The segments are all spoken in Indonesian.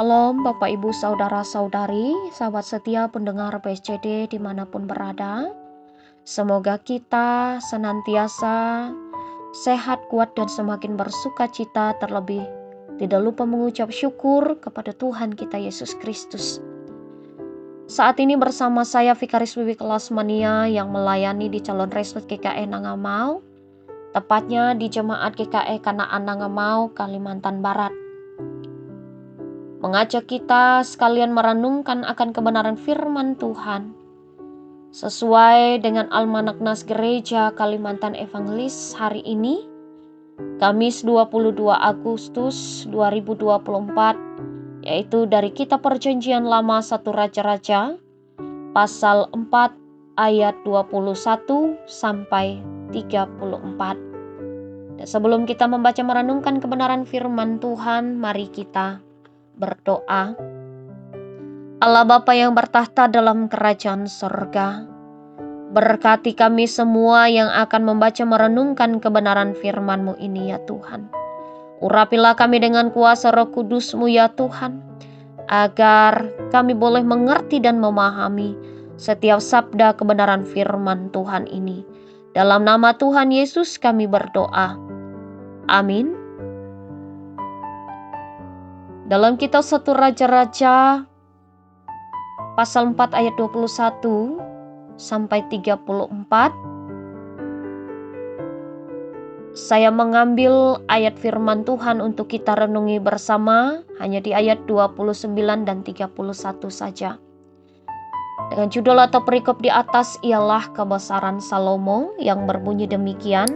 Shalom Bapak Ibu Saudara-saudari, sahabat setia pendengar PSCD dimanapun berada. Semoga kita senantiasa sehat, kuat, dan semakin bersuka cita, terlebih tidak lupa mengucap syukur kepada Tuhan kita Yesus Kristus. Saat ini bersama saya Vikaris Wiwi Kelasmania yang melayani di calon resort GKE Nangamau, tepatnya di Jemaat GKE Kanaan Nangamau, Kalimantan Barat. Mengajak kita sekalian merenungkan akan kebenaran firman Tuhan sesuai dengan Almanak Nas Gereja Kalimantan Evangelis hari ini, Kamis 22 Agustus 2024, yaitu dari Kitab Perjanjian Lama 1 Raja-Raja pasal 4 ayat 21 sampai 34. Dan sebelum kita membaca merenungkan kebenaran firman Tuhan, mari kita berdoa. Allah Bapa yang bertahta dalam kerajaan sorga, berkati kami semua yang akan membaca merenungkan kebenaran firman-Mu ini ya Tuhan. Urapilah kami dengan kuasa Roh Kudus-Mu ya Tuhan, agar kami boleh mengerti dan memahami setiap sabda kebenaran firman Tuhan ini. Dalam nama Tuhan Yesus kami berdoa. Amin. Dalam kitab 1 Raja-Raja pasal 4 ayat 21 sampai 34, saya mengambil ayat firman Tuhan untuk kita renungi bersama hanya di ayat 29 dan 31 saja. Dengan judul atau perikop di atas ialah kebesaran Salomo yang berbunyi demikian.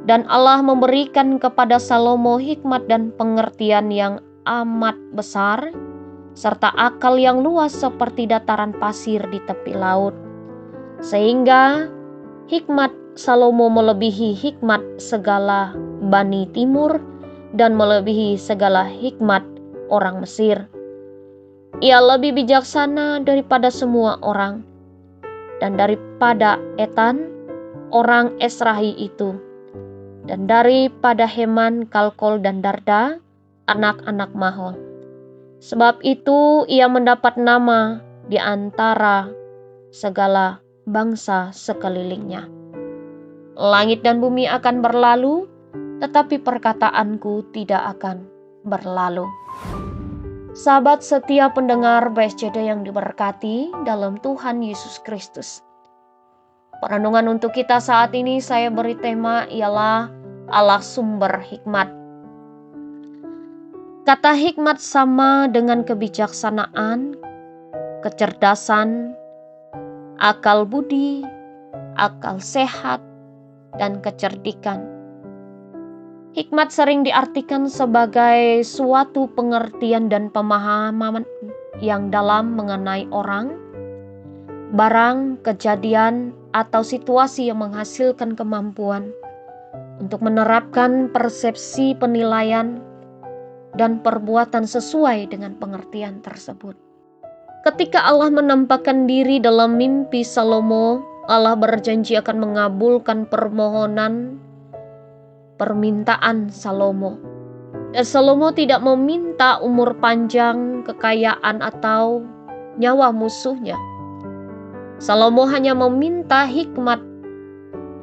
Dan Allah memberikan kepada Salomo hikmat dan pengertian yang amat besar, serta akal yang luas seperti dataran pasir di tepi laut. Sehingga hikmat Salomo melebihi hikmat segala Bani Timur dan melebihi segala hikmat orang Mesir. Ia lebih bijaksana daripada semua orang, dan daripada Etan, orang Esrahi itu, dan daripada Heman, Kalkol, dan Darda, anak-anak Mahol. Sebab itu ia mendapat nama di antara segala bangsa sekelilingnya. Langit dan bumi akan berlalu, tetapi perkataanku tidak akan berlalu. Sahabat setia pendengar BSCD yang diberkati dalam Tuhan Yesus Kristus. Perenungan untuk kita saat ini saya beri tema ialah Allah sumber hikmat. Kata hikmat sama dengan kebijaksanaan, kecerdasan, akal budi, akal sehat, dan kecerdikan. Hikmat sering diartikan sebagai suatu pengertian dan pemahaman yang dalam mengenai orang, barang, kejadian, atau situasi yang menghasilkan kemampuan untuk menerapkan persepsi penilaian dan perbuatan sesuai dengan pengertian tersebut. Ketika Allah menampakkan diri dalam mimpi Salomo, Allah berjanji akan mengabulkan permintaan Salomo. Dan Salomo tidak meminta umur panjang, kekayaan, atau nyawa musuhnya. Salomo hanya meminta hikmat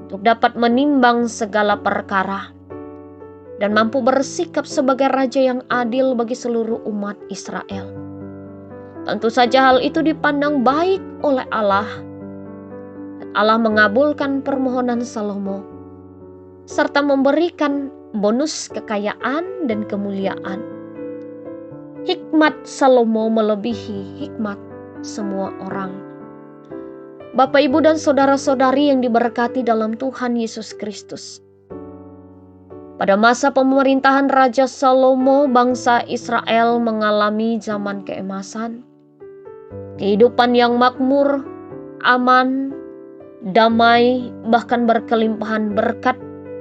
untuk dapat menimbang segala perkara dan mampu bersikap sebagai raja yang adil bagi seluruh umat Israel. Tentu saja hal itu dipandang baik oleh Allah. Dan Allah mengabulkan permohonan Salomo serta memberikan bonus kekayaan dan kemuliaan. Hikmat Salomo melebihi hikmat semua orang. Bapak, Ibu, dan saudara-saudari yang diberkati dalam Tuhan Yesus Kristus. Pada masa pemerintahan Raja Salomo, bangsa Israel mengalami zaman keemasan, kehidupan yang makmur, aman, damai, bahkan berkelimpahan berkat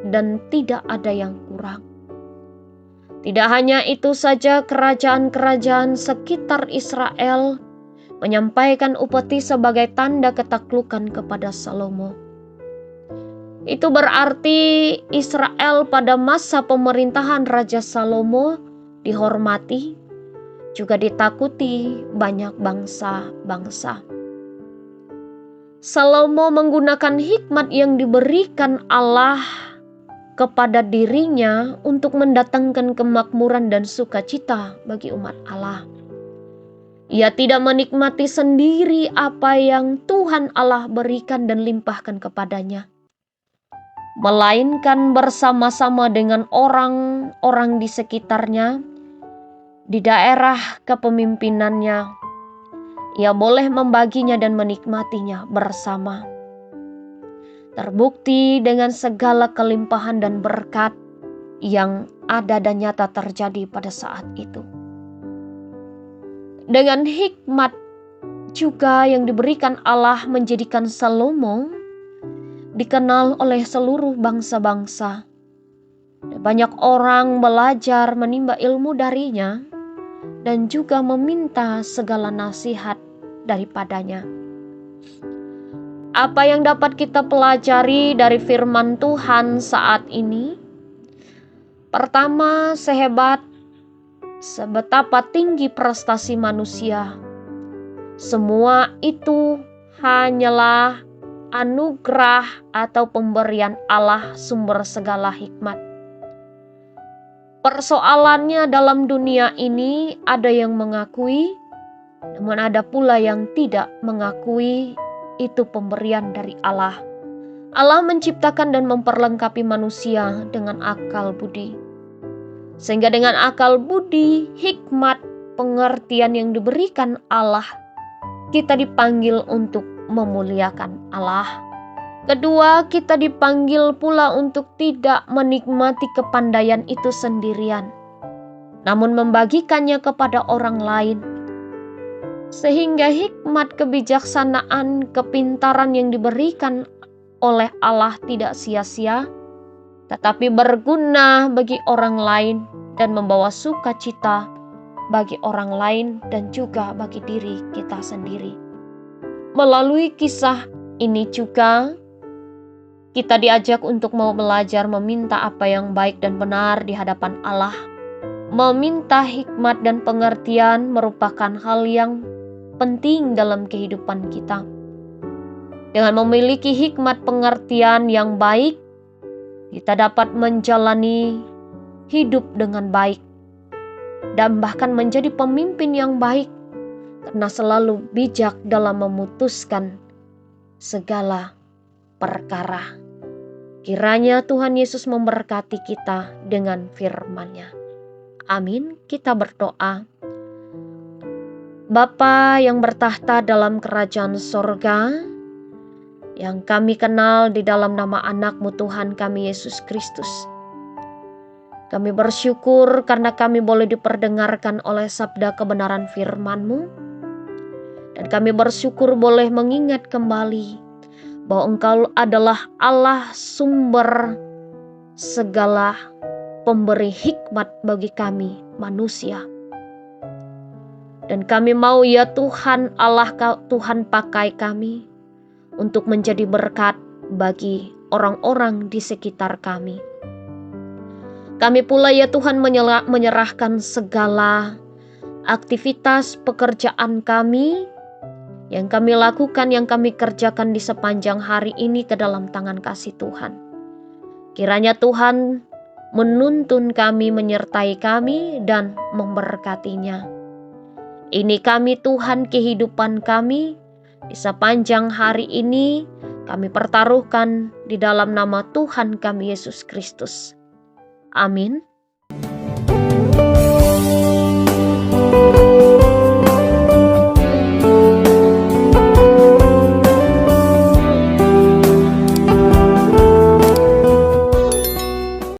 dan tidak ada yang kurang. Tidak hanya itu saja, kerajaan-kerajaan sekitar Israel menyampaikan upeti sebagai tanda ketaklukan kepada Salomo. Itu berarti Israel pada masa pemerintahan Raja Salomo dihormati juga ditakuti banyak bangsa-bangsa. Salomo menggunakan hikmat yang diberikan Allah kepada dirinya untuk mendatangkan kemakmuran dan sukacita bagi umat Allah. Ia tidak menikmati sendiri apa yang Tuhan Allah berikan dan limpahkan kepadanya, melainkan bersama-sama dengan orang-orang di sekitarnya, di daerah kepemimpinannya. Ia boleh membaginya dan menikmatinya bersama. Terbukti dengan segala kelimpahan dan berkat yang ada dan nyata terjadi pada saat itu. Dengan hikmat juga yang diberikan Allah menjadikan Salomo dikenal oleh seluruh bangsa-bangsa. Banyak orang belajar menimba ilmu darinya dan juga meminta segala nasihat daripadanya. Apa yang dapat kita pelajari dari firman Tuhan saat ini? Pertama, sebetapa tinggi prestasi manusia, semua itu hanyalah anugerah atau pemberian Allah, sumber segala hikmat. Persoalannya dalam dunia ini ada yang mengakui, namun ada pula yang tidak mengakui itu pemberian dari Allah. Allah menciptakan dan memperlengkapi manusia dengan akal budi. Sehingga dengan akal budi, hikmat, pengertian yang diberikan Allah, kita dipanggil untuk memuliakan Allah. Kedua, kita dipanggil pula untuk tidak menikmati kepandaian itu sendirian, namun membagikannya kepada orang lain. Sehingga hikmat, kebijaksanaan, kepintaran yang diberikan oleh Allah tidak sia-sia, tetapi berguna bagi orang lain dan membawa sukacita bagi orang lain dan juga bagi diri kita sendiri. Melalui kisah ini juga kita diajak untuk mau belajar meminta apa yang baik dan benar di hadapan Allah. Meminta hikmat dan pengertian merupakan hal yang penting dalam kehidupan kita. Dengan memiliki hikmat pengertian yang baik, kita dapat menjalani hidup dengan baik dan bahkan menjadi pemimpin yang baik karena selalu bijak dalam memutuskan segala perkara. Kiranya Tuhan Yesus memberkati kita dengan firman-Nya. Amin. Kita berdoa. Bapa yang bertahta dalam kerajaan sorga, yang kami kenal di dalam nama anak-Mu Tuhan kami Yesus Kristus. Kami bersyukur karena kami boleh diperdengarkan oleh sabda kebenaran firman-Mu. Dan kami bersyukur boleh mengingat kembali bahwa Engkau adalah Allah sumber segala pemberi hikmat bagi kami manusia. Dan kami mau ya Tuhan Allah, Tuhan pakai kami untuk menjadi berkat bagi orang-orang di sekitar kami. Kami pula ya Tuhan menyerahkan segala aktivitas pekerjaan kami yang kami lakukan, yang kami kerjakan di sepanjang hari ini ke dalam tangan kasih Tuhan. Kiranya Tuhan menuntun kami, menyertai kami, dan memberkatinya. Ini kami Tuhan, kehidupan kami di sepanjang hari ini kami pertaruhkan di dalam nama Tuhan kami Yesus Kristus. Amin.